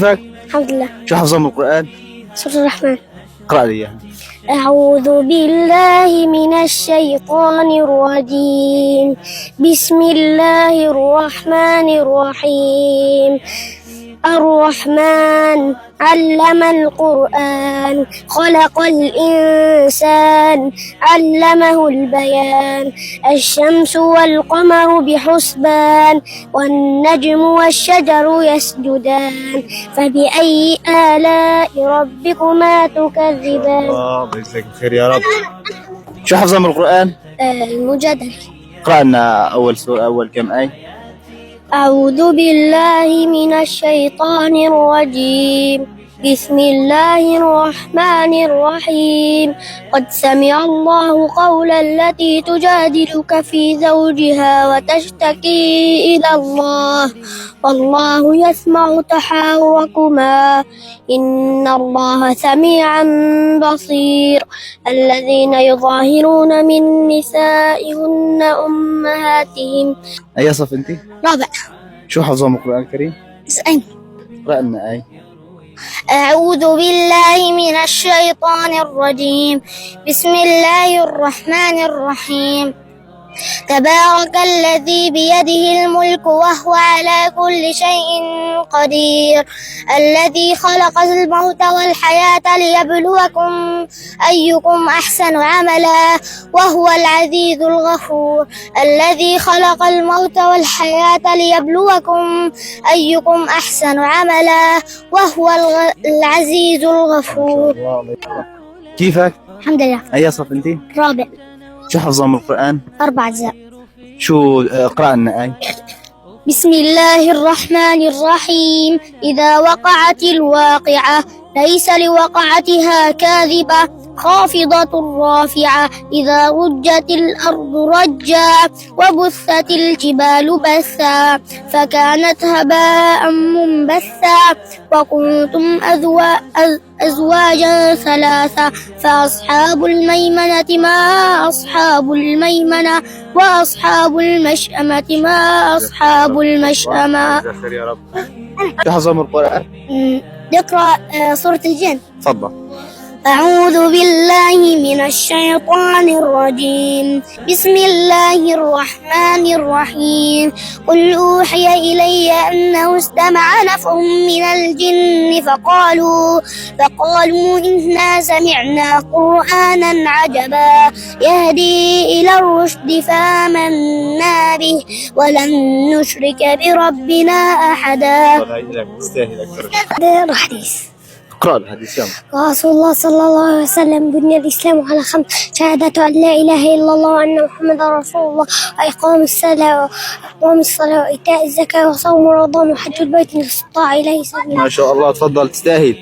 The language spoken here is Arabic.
كيفك؟ الحمد لله. شو حافظة من القرآن؟ سورة الرحمن. اقرأ لي إياها. أعوذ بالله من الشيطان الرجيم. بسم الله الرحمن الرحيم. الرحمن علم القرآن خلق الإنسان علمه البيان. الشمس والقمر بحسبان والنجم والشجر يسجدان فبأي آلاء ربكما تكذبان. الله يجزاك الخير يا رب. شو حافظة من القرآن؟ المجادلة. اقرأ لنا أول سورة، أول كم آية. أعوذ بالله من الشيطان الرجيم. بسم الله الرحمن الرحيم. قد سمع الله قول التي تجادلك في زوجها وتشتكي إلى الله والله يسمع تحاوركما إن الله سميع بصير. الذين يظاهرون من نسائهن أمهاتهم. أي صف أنت؟ رابع. شو حافظة من القرآن الكريم؟ اسألني. اقرأ لنا آية. أعوذ بالله من الشيطان الرجيم. بسم الله الرحمن الرحيم. تبارك الذي بيده الملك وهو على كل شيء قدير. الذي خلق الموت والحياة ليبلوكم أيكم أحسن عملا وهو العزيز الغفور. الذي خلق الموت والحياة ليبلوكم أيكم أحسن عملا وهو العزيز الغفور. كيفك؟ الحمد لله. أي صف أنت؟ رابع. شو حافظة من القرآن؟ 4 أجزاء. شو اقرأ لنا آية. بسم الله الرحمن الرحيم. إذا وقعت الواقعة ليس لوقعتها كاذبة خافضة رافعة. إذا رجت الأرض رجا وبثت الجبال بثا فكانت هباء منبثا وكنتم أزواجا ثلاثة فأصحاب الميمنة ما أصحاب الميمنة وأصحاب المشأمة ما أصحاب المشأمة. شو حافظة من القرآن؟ نقرأ سورة الجن. تفضل. أعوذ بالله من الشيطان الرجيم. بسم الله الرحمن الرحيم. قل أوحي إلي أنه استمع نفر من الجن فقالوا إنا سمعنا قرآنا عجبا يهدي إلى الرشد فآمنا به ولن نشرك بربنا أحدا. حديث. اقرأ الحديث يلا. رسول الله صلى الله عليه وسلم بني الإسلام على 5: شهادة أن لا إله إلا الله وأن محمدا رسول الله وإقام الصلاة وإيتاء الزكاة وصوم رمضان وحج البيت إن استطاع إليه سبيلا. ما شاء الله، تفضل تستاهل.